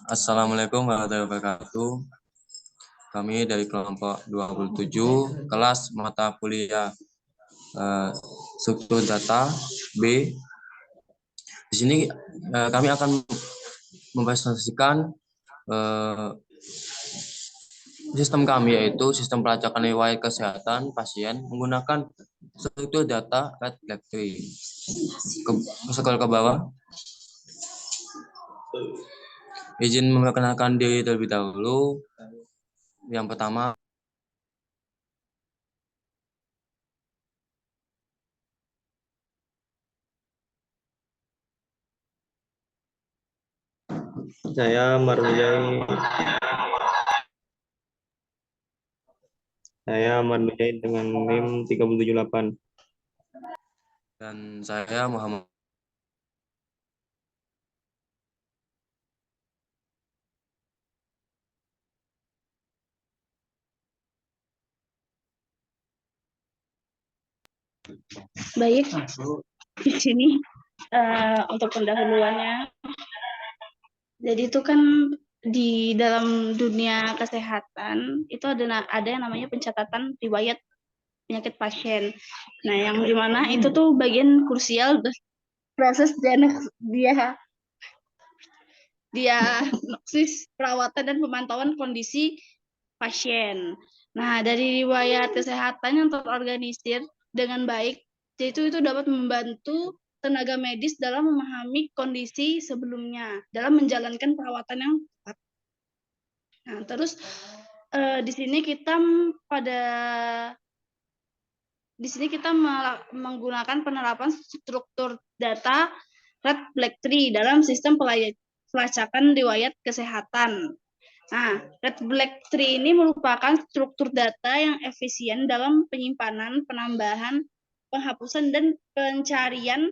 Assalamualaikum warahmatullahi wabarakatuh. Kami dari kelompok 27 kelas mata kuliah struktur data B. Di sini kami akan mempresentasikan sistem kami, yaitu sistem pelacakan riwayat kesehatan pasien menggunakan struktur data Red Black Tree. Scroll ke bawah. Izin memperkenalkan diri terlebih dahulu. Yang pertama, Saya Marnujai dengan NIM 378. dan saya Muhammad. Baik, di sini untuk pendahuluannya. Jadi itu kan di dalam dunia kesehatan itu ada yang namanya pencatatan riwayat penyakit pasien. Nah, yang dimana itu tuh bagian krusial proses diagnosis, perawatan dan pemantauan kondisi pasien. Nah, dari riwayat kesehatan yang terorganisir dengan baik, itu dapat membantu tenaga medis dalam memahami kondisi sebelumnya, dalam menjalankan perawatan yang tepat. Nah, terus di sini kita menggunakan penerapan struktur data Red Black Tree dalam sistem pelacakan riwayat kesehatan. Nah, Red Black Tree ini merupakan struktur data yang efisien dalam penyimpanan, penambahan, penghapusan, dan pencarian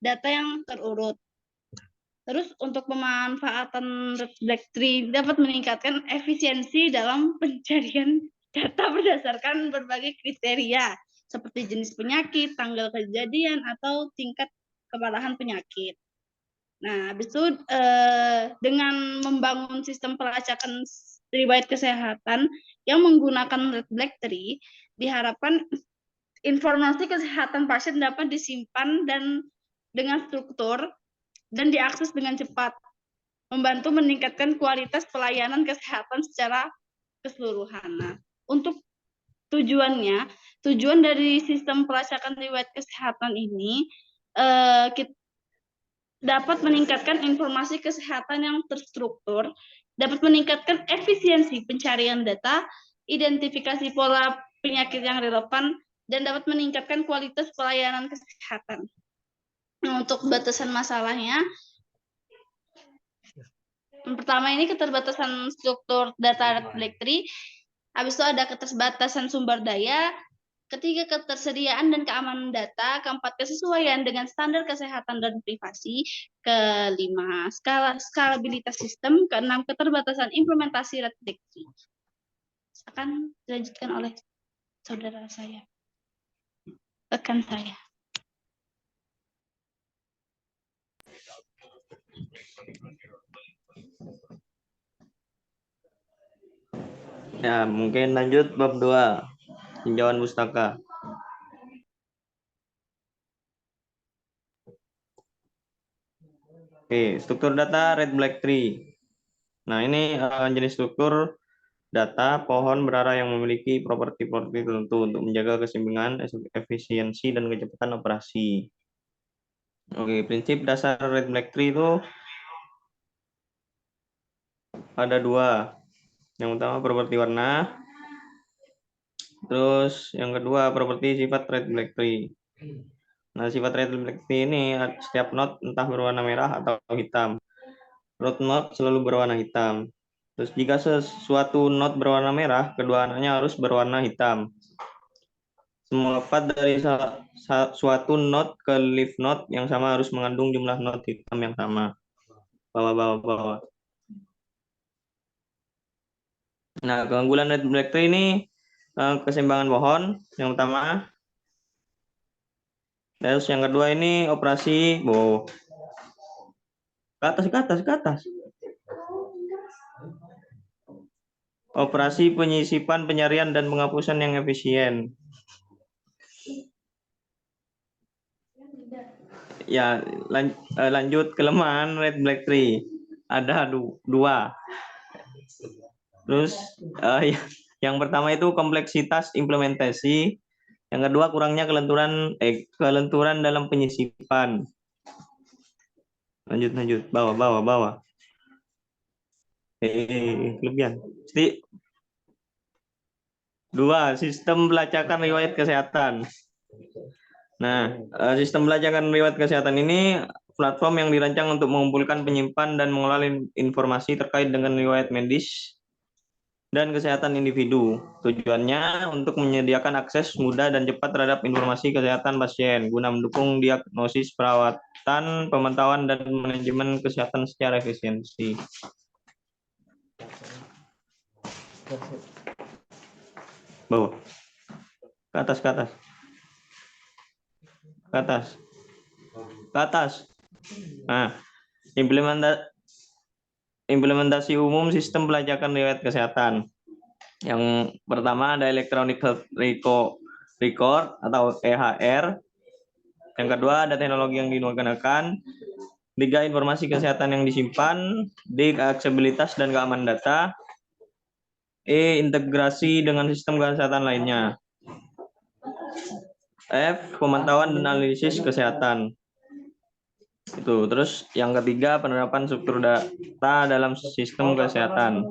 data yang terurut. Terus untuk pemanfaatan Red Black Tree dapat meningkatkan efisiensi dalam pencarian data berdasarkan berbagai kriteria seperti jenis penyakit, tanggal kejadian, atau tingkat keparahan penyakit. Nah, habis itu dengan membangun sistem pelacakan riwayat kesehatan yang menggunakan Red Black Tree, diharapkan informasi kesehatan pasien dapat disimpan dan dengan struktur dan diakses dengan cepat, membantu meningkatkan kualitas pelayanan kesehatan secara keseluruhan. Nah, untuk tujuan dari sistem pelacakan riwayat kesehatan ini dapat meningkatkan informasi kesehatan yang terstruktur, dapat meningkatkan efisiensi pencarian data, identifikasi pola penyakit yang relevan, dan dapat meningkatkan kualitas pelayanan kesehatan. Nah, untuk batasan masalahnya, yang pertama ini keterbatasan struktur data Black Tree, habis itu ada keterbatasan sumber daya, ketiga ketersediaan dan keamanan data, keempat kesesuaian dengan standar kesehatan dan privasi, kelima skalabilitas sistem, keenam keterbatasan implementasi Red Black Tree. Akan dilanjutkan oleh saudara saya, rekan saya. Ya, mungkin lanjut bab 2, tinjauan pustaka. Oke, struktur data Red Black Tree. Nah, ini jenis struktur data pohon berarah yang memiliki properti-properti tertentu untuk menjaga keseimbangan, efisiensi, dan kecepatan operasi. Oke, prinsip dasar Red Black Tree itu ada 2. Yang utama properti warna, terus yang kedua properti sifat Red Black Tree. Nah, sifat Red Black Tree ini setiap node entah berwarna merah atau hitam. Root node selalu berwarna hitam. Terus jika sesuatu node berwarna merah, kedua anaknya harus berwarna hitam. Semua path dari suatu node ke leaf node yang sama harus mengandung jumlah node hitam yang sama. Bawah. Nah, keunggulan Red Black Tree ini keseimbangan pohon yang utama. Terus yang kedua ini operasi. Ke atas. Operasi penyisipan, penyarian, dan penghapusan yang efisien. Ya, lanjut kelemahan Red Black Tree. Ada dua. Terus yang pertama itu kompleksitas implementasi. Yang kedua kurangnya kelenturan dalam penyisipan. Lanjut. Bawah. Kelebihan. Dua, sistem pelacakan riwayat kesehatan. Nah, sistem pelacakan riwayat kesehatan ini platform yang dirancang untuk mengumpulkan, penyimpan, dan mengelola informasi terkait dengan riwayat medis dan kesehatan individu. Tujuannya untuk menyediakan akses mudah dan cepat terhadap informasi kesehatan pasien, guna mendukung diagnosis, perawatan, pemantauan, dan manajemen kesehatan secara efisiensi. Bawah. Ke atas. Nah, implementasi umum sistem pelacakan riwayat kesehatan. Yang pertama ada Electronic Health Record atau EHR. Yang kedua ada teknologi yang digunakan. 3, informasi kesehatan yang disimpan. D, aksesibilitas dan keamanan data. E, integrasi dengan sistem kesehatan lainnya. F, pemantauan dan analisis kesehatan. Itu. Terus yang ketiga penerapan struktur data dalam sistem kesehatan.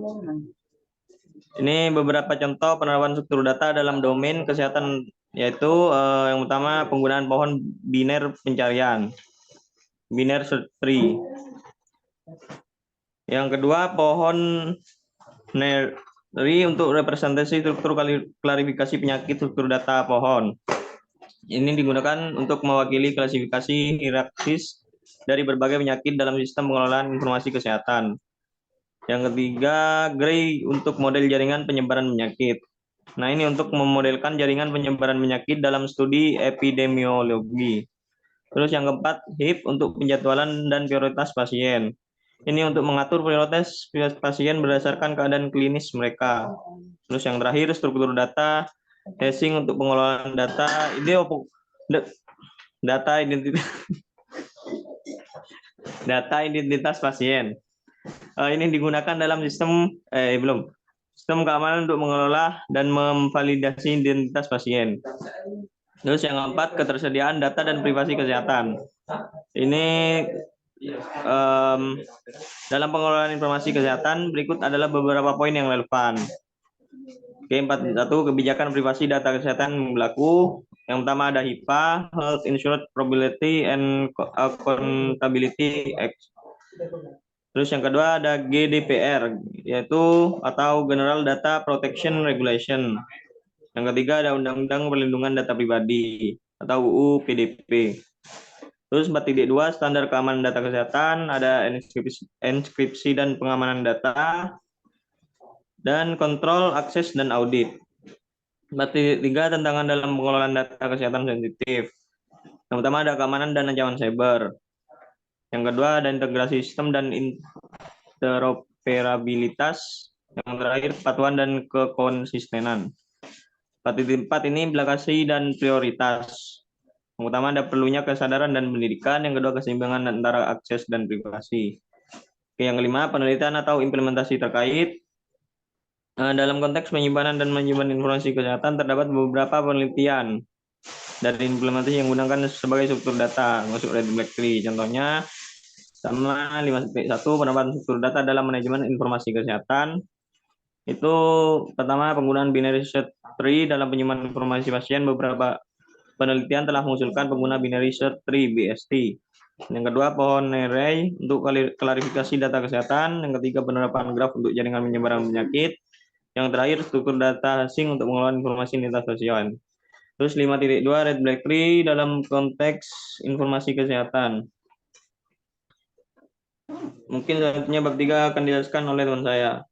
Ini beberapa contoh penerapan struktur data dalam domain kesehatan, yaitu yang pertama penggunaan pohon biner pencarian, biner search tree. Yang kedua pohon NERI untuk representasi struktur klarifikasi penyakit struktur data pohon. Ini digunakan untuk mewakili klasifikasi hierarkis dari berbagai penyakit dalam sistem pengelolaan informasi kesehatan. Yang ketiga, GRAY untuk model jaringan penyebaran penyakit. Nah, ini untuk memodelkan jaringan penyebaran penyakit dalam studi epidemiologi. Terus yang keempat, HIP untuk penjadwalan dan prioritas pasien. Ini untuk mengatur prioritas pasien berdasarkan keadaan klinis mereka. Terus yang terakhir, struktur data, HASING untuk pengelolaan data, data identitas pasien. Ini digunakan dalam sistem keamanan untuk mengelola dan memvalidasi identitas pasien. Terus yang keempat, ketersediaan data dan privasi kesehatan. Ini dalam pengelolaan informasi kesehatan berikut adalah beberapa poin yang relevan. Oke, 4.1 kebijakan privasi data kesehatan berlaku. Yang pertama ada HIPAA, Health Insurance Probability and Accountability Act. Terus yang kedua ada GDPR, yaitu atau General Data Protection Regulation. Yang ketiga ada Undang-Undang Perlindungan Data Pribadi atau UU PDP. Terus 4.2 standar keamanan data kesehatan, ada inskripsi dan pengamanan data, dan kontrol, akses, dan audit. 4.3 tantangan dalam pengelolaan data kesehatan sensitif. Yang pertama ada keamanan dan ancaman cyber. Yang kedua ada integrasi sistem dan interoperabilitas. Yang terakhir kepatuhan dan kekonsistenan. 4.4 ini implikasi dan prioritas. Yang utama ada perlunya kesadaran dan pendidikan. Yang kedua keseimbangan antara akses dan privasi. Yang kelima penelitian atau implementasi terkait. Dalam konteks penyimpanan dan manajemen informasi kesehatan terdapat beberapa penelitian dari implementasi yang menggunakan sebagai struktur data masuk Red Black Tree. Contohnya sama 5.1 penerapan struktur data dalam manajemen informasi kesehatan. Itu pertama penggunaan binary search tree dalam penyimpanan informasi pasien. Beberapa penelitian telah mengusulkan pengguna binary search tree BST. Yang kedua pohon array untuk klarifikasi data kesehatan. Yang ketiga penerapan graf untuk jaringan penyebaran penyakit. Yang terakhir struktur data HASING untuk mengelola informasi lintas pasien. Terus 5.2 Red Black Tree dalam konteks informasi kesehatan. Mungkin selanjutnya bab 3 akan dijelaskan oleh teman saya.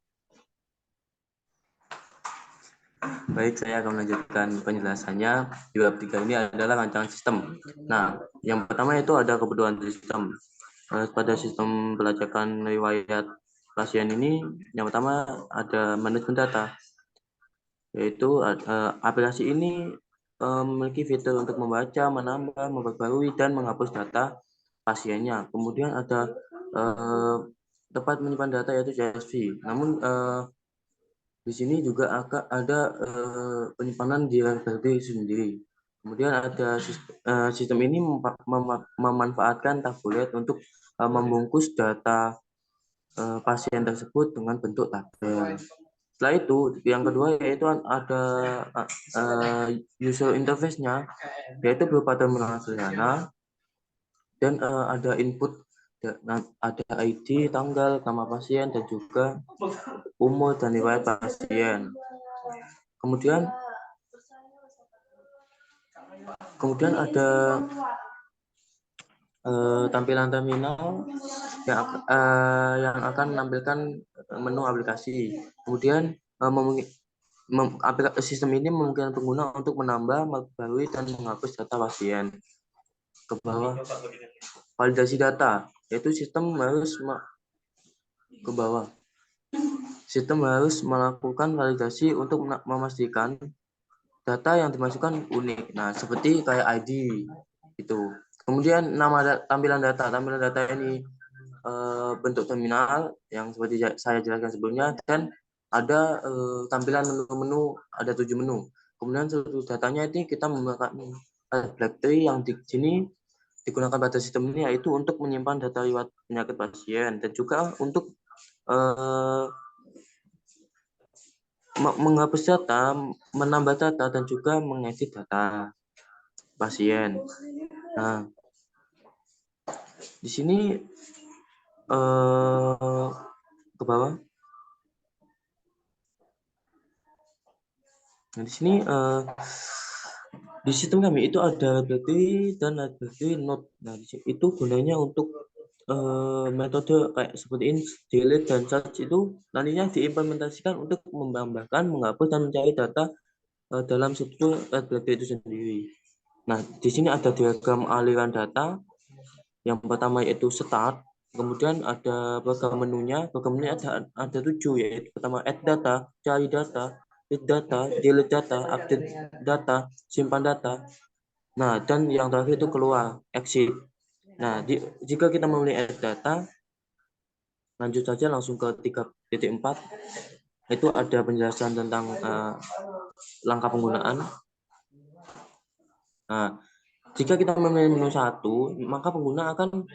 Baik, saya akan melanjutkan penjelasannya. Di bab 3 ini adalah rancangan sistem. Nah, yang pertama itu ada kebutuhan sistem. pada sistem pelacakan riwayat pasien ini, yang pertama ada manajemen data, yaitu aplikasi ini memiliki fitur untuk membaca, menambah, memperbarui, dan menghapus data pasiennya. Kemudian ada tempat menyimpan data yaitu CSV. Namun di sini juga akan ada penyimpanan di RBD sendiri. Kemudian ada sistem ini memanfaatkan tabulet untuk membungkus data pasien tersebut dengan bentuk tabel. Setelah itu, yang kedua yaitu ada user interface-nya, yaitu berupa terminal sederhana, dan ada input, ada ID, tanggal, nama pasien, dan juga umur dan riwayat pasien. Kemudian ada tampilan terminal yang akan menampilkan menu aplikasi. Kemudian sistem ini memungkinkan pengguna untuk menambah, memperbarui, dan menghapus data pasien. Ke bawah, validasi data, yaitu sistem harus melakukan validasi untuk memastikan data yang dimasukkan unik. Nah, seperti kayak ID itu. Kemudian tampilan data ini bentuk terminal yang seperti saya jelaskan sebelumnya, dan ada tampilan menu-menu, ada 7 menu. Kemudian seluruh datanya ini kita menggunakan BlackTree yang di sini digunakan pada sistem ini, yaitu untuk menyimpan data riwayat penyakit pasien dan juga untuk menghapus data, menambah data, dan juga mengedit data pasien. Nah, di sini ke bawah. Nah, di sini di sistem kami itu ada BlackTree dan ada BlackTree Note. Nah, itu gunanya untuk metode kayak seperti ini, delete dan search itu nantinya diimplementasikan untuk menambahkan, menghapus, dan mencari data dalam struktur BlackTree itu sendiri. Nah, di sini ada diagram aliran data. Yang pertama yaitu start, kemudian ada program menunya. Program menunya ada 7, yaitu pertama add data, cari data, read data, delete data, update data, simpan data. Nah, dan yang terakhir itu keluar, exit. Nah, jika kita memilih add data, lanjut saja langsung ke 3.4. Itu ada penjelasan tentang langkah penggunaan. Nah, jika kita memilih menu 1, maka pengguna akan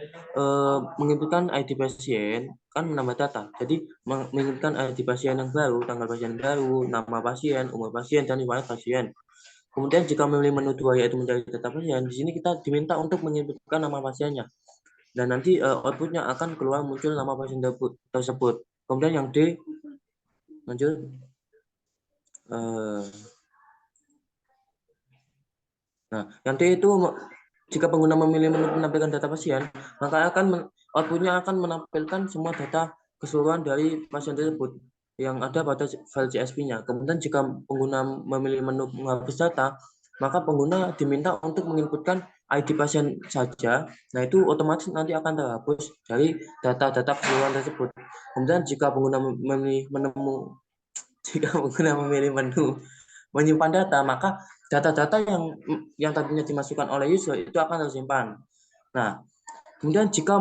menginputkan ID pasien, kan menambah data. Jadi menginputkan ID pasien yang baru, tanggal pasien baru, nama pasien, umur pasien, dan riwayat pasien. Kemudian jika memilih menu 2 yaitu mencari data pasien, di sini kita diminta untuk menginputkan nama pasiennya. Dan nanti outputnya akan keluar muncul nama pasien tersebut. Kemudian yang D, lanjut. Nah, yang D itu jika pengguna memilih menu menampilkan data pasien, maka outputnya akan menampilkan semua data keseluruhan dari pasien tersebut yang ada pada file CSV-nya. Kemudian jika pengguna memilih menu menghapus data, maka pengguna diminta untuk menginputkan ID pasien saja. Nah, itu otomatis nanti akan terhapus dari data-data keseluruhan tersebut. Kemudian jika pengguna memilih menu menyimpan data, maka data-data yang tadinya dimasukkan oleh user itu akan tersimpan. Nah, kemudian jika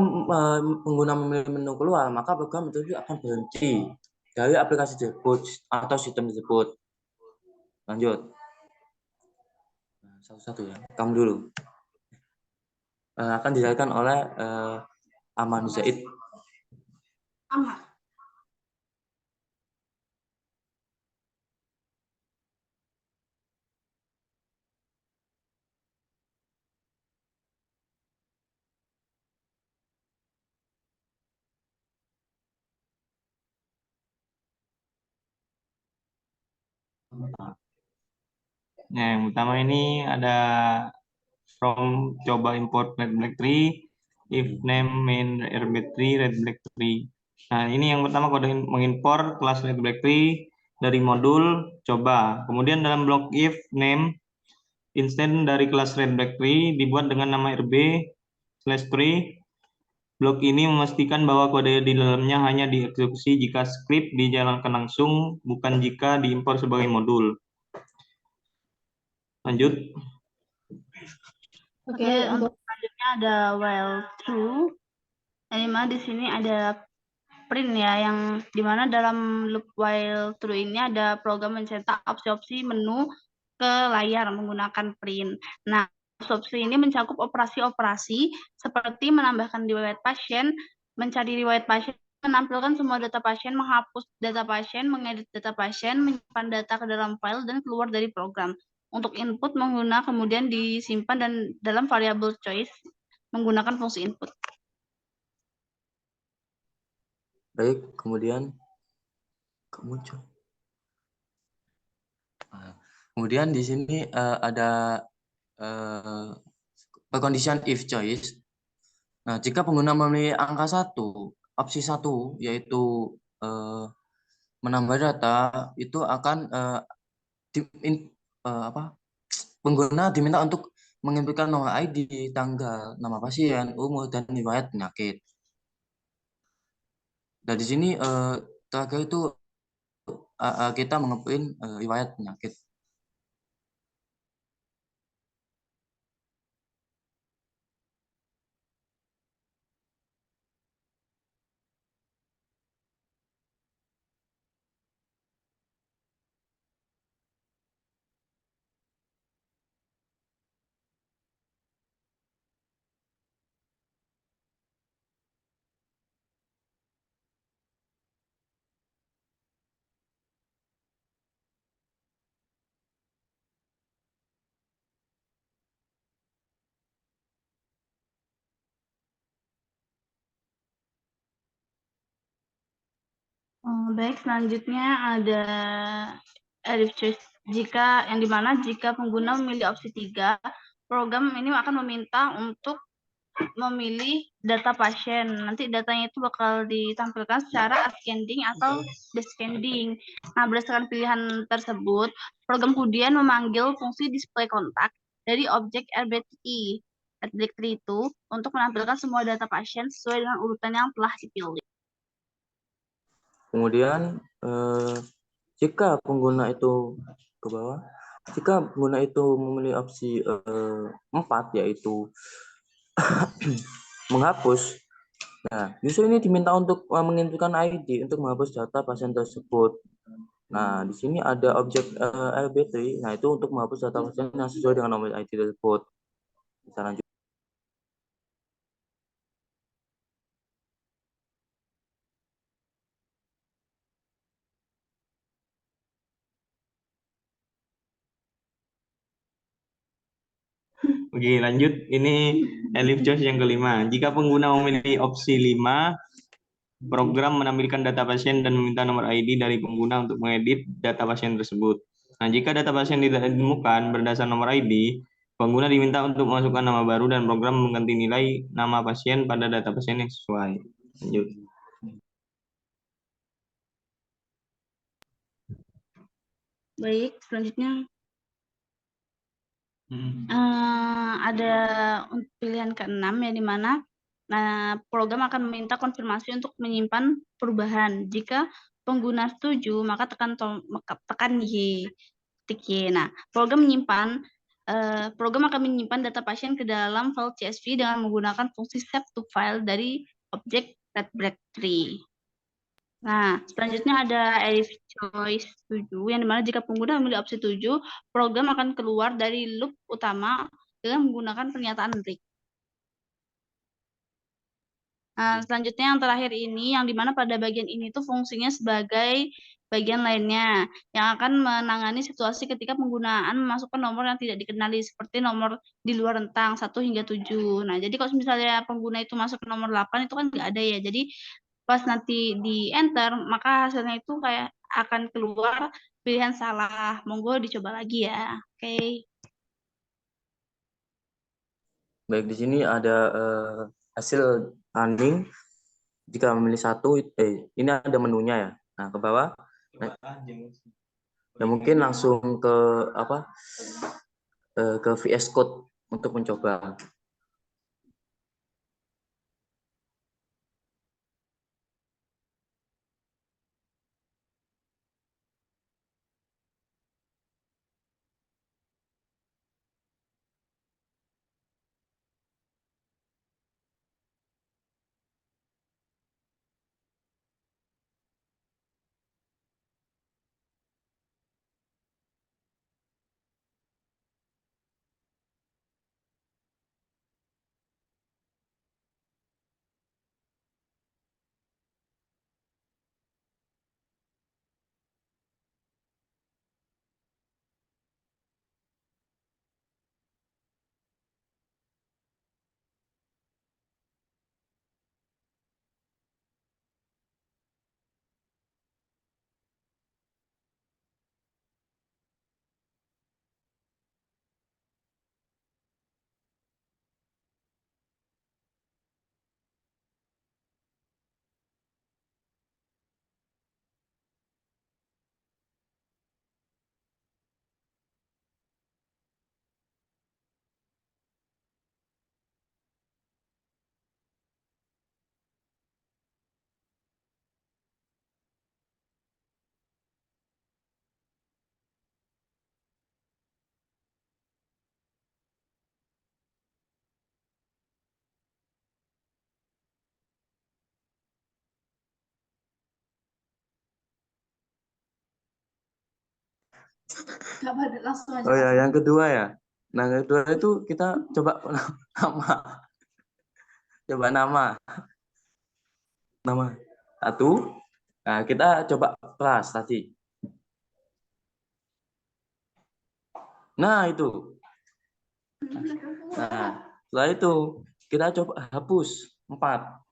pengguna memilih menu keluar, maka program itu akan berhenti dari aplikasi tersebut atau sistem tersebut. Lanjut. Satu-satu ya. Kamu dulu. Akan dijelaskan oleh Aman Zaid. Aman. Nah, yang pertama ini ada from coba import red BlackTree, if name main RB3 red BlackTree. Nah, ini yang pertama kode mengimpor kelas red BlackTree dari modul coba. Kemudian dalam blok if name instance dari kelas red BlackTree dibuat dengan nama RB/tree Blok ini memastikan bahwa kode di dalamnya hanya dieksekusi jika script dijalankan langsung, bukan jika diimpor sebagai modul. Lanjut. Oke, untuk selanjutnya ada while true. Yang dimana di sini ada print ya, yang dimana dalam loop while true ini ada program mencetak opsi-opsi menu ke layar menggunakan print. Nah, opsi ini mencakup operasi-operasi seperti menambahkan riwayat pasien, mencari riwayat pasien, menampilkan semua data pasien, menghapus data pasien, mengedit data pasien, menyimpan data ke dalam file, dan keluar dari program. Untuk input mengguna kemudian disimpan dan dalam variable choice menggunakan fungsi input. Baik, kemudian muncul. Nah, kemudian di sini ada condition if choice. Nah, jika pengguna memilih angka 1, opsi 1 yaitu menambah data, itu akan pengguna diminta untuk menginputkan nomor ID, tanggal, nama pasien, umur, dan riwayat penyakit. Dan di sini terakhir itu kita mengeprint riwayat penyakit. Baik, selanjutnya ada edit choice. Yang dimana jika pengguna memilih opsi 3, program ini akan meminta untuk memilih data pasien. Nanti datanya itu bakal ditampilkan secara ascending atau descending. Nah, berdasarkan pilihan tersebut, program kemudian memanggil fungsi display kontak dari objek RBTI directory itu untuk menampilkan semua data pasien sesuai dengan urutan yang telah dipilih. Kemudian jika pengguna itu ke bawah, jika pengguna itu memilih opsi 4 yaitu menghapus. Nah, user ini diminta untuk menginputkan ID untuk menghapus data pasien tersebut. Nah, di sini ada objek RBT. Nah, itu untuk menghapus data pasien yang sesuai dengan nomor ID tersebut. Bisa lanjut. Oke, lanjut. Ini elif choice yang kelima. Jika pengguna memilih opsi 5, program menampilkan data pasien dan meminta nomor ID dari pengguna untuk mengedit data pasien tersebut. Nah, jika data pasien tidak ditemukan berdasar nomor ID, pengguna diminta untuk memasukkan nama baru dan program mengganti nilai nama pasien pada data pasien yang sesuai. Lanjut. Baik, selanjutnya ada pilihan ke-6 yang dimana program akan meminta konfirmasi untuk menyimpan perubahan. Jika pengguna setuju, maka tekan Y, titik Y. Nah, program akan menyimpan data pasien ke dalam file CSV dengan menggunakan fungsi save to file dari objek RedBlack3. Nah, selanjutnya ada edit choice 7, yang dimana jika pengguna memilih opsi 7, program akan keluar dari loop utama dengan menggunakan pernyataan break. Nah, selanjutnya yang terakhir ini, yang dimana pada bagian ini tuh fungsinya sebagai bagian lainnya, yang akan menangani situasi ketika penggunaan memasukkan nomor yang tidak dikenali, seperti nomor di luar rentang 1 hingga 7. Nah, jadi kalau misalnya pengguna itu masuk ke nomor 8, itu kan nggak ada ya. Jadi pas nanti di enter, maka hasilnya itu kayak akan keluar pilihan salah. Monggo dicoba lagi ya. Oke. Baik, di sini ada hasil running. Jika memilih 1, ini ada menunya ya. Nah, ke bawah. Nah, ya mungkin langsung ke ke VS Code untuk mencoba. Nggak pada langsung aja. Oh ya, yang kedua ya. Nah, yang kedua itu kita coba nama. Coba nama. Nama. Satu. Nah, kita coba kelas tadi. Nah, itu. Nah, setelah itu kita coba hapus 4.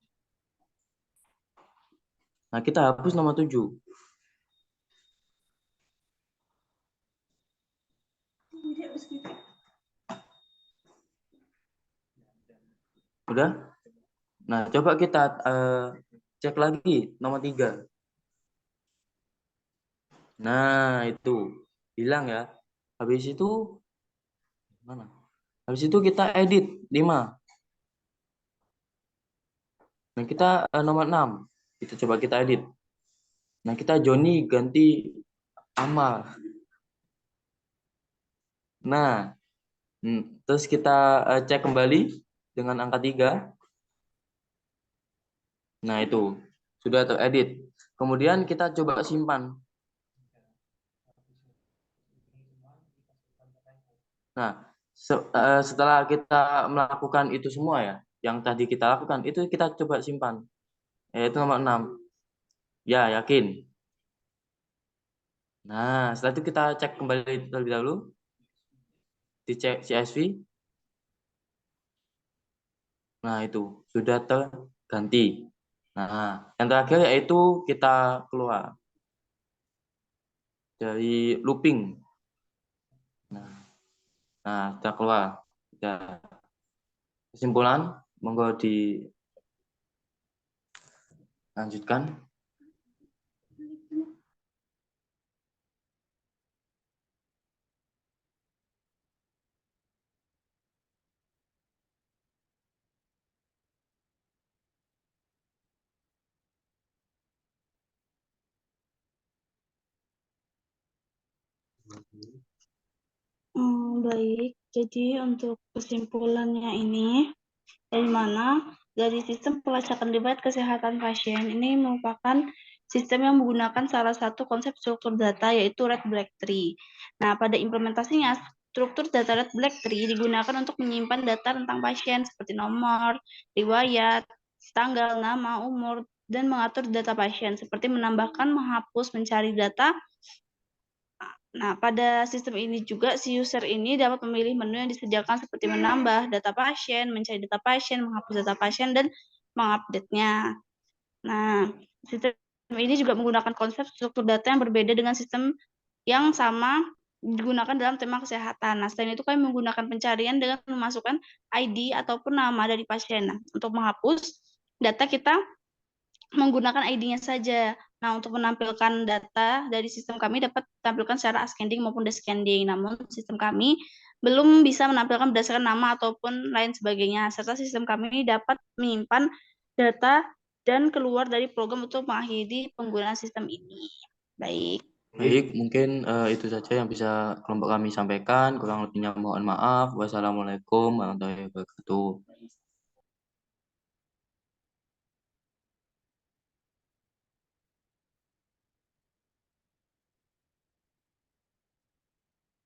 Nah, kita hapus nomor 7. Udah? Nah, coba kita cek lagi nomor 3. Nah, itu hilang ya. Habis itu mana? Habis itu kita edit 5. Nah, kita nomor 6. Kita coba kita edit. Nah, kita Joni ganti Amal. Nah, terus kita cek kembali dengan angka 3. Nah, itu sudah teredit. Kemudian kita coba simpan. Nah, setelah kita melakukan itu semua ya, yang tadi kita lakukan, itu kita coba simpan. Yaitu nomor 6. Ya, yakin. Nah, setelah itu kita cek kembali terlebih dahulu. Dicek CSV. Nah, itu sudah terganti. Nah, yang terakhir yaitu kita keluar dari looping. Nah, kita keluar. Ya. Kesimpulan, monggo dilanjutkan. Baik, jadi untuk kesimpulannya ini, dari mana? Dari sistem pelacakan riwayat kesehatan pasien ini merupakan sistem yang menggunakan salah satu konsep struktur data yaitu Red Black Tree. Nah, pada implementasinya, struktur data Red Black Tree digunakan untuk menyimpan data tentang pasien seperti nomor, riwayat, tanggal, nama, umur, dan mengatur data pasien seperti menambahkan, menghapus, mencari data. Nah, pada sistem ini juga si user ini dapat memilih menu yang disediakan seperti menambah data pasien, mencari data pasien, menghapus data pasien, dan mengupdate-nya. Nah, sistem ini juga menggunakan konsep struktur data yang berbeda dengan sistem yang sama digunakan dalam tema kesehatan. Nah, selain itu kami menggunakan pencarian dengan memasukkan ID ataupun nama dari pasien. Nah, untuk menghapus data kita menggunakan ID-nya saja. Nah, untuk menampilkan data dari sistem kami dapat ditampilkan secara ascending maupun descending. Namun, sistem kami belum bisa menampilkan berdasarkan nama ataupun lain sebagainya. Serta sistem kami dapat menyimpan data dan keluar dari program untuk mengakhiri penggunaan sistem ini. Baik. Baik, mungkin itu saja yang bisa kelompok kami sampaikan. Kurang lebihnya mohon maaf. Wassalamualaikum warahmatullahi wabarakatuh.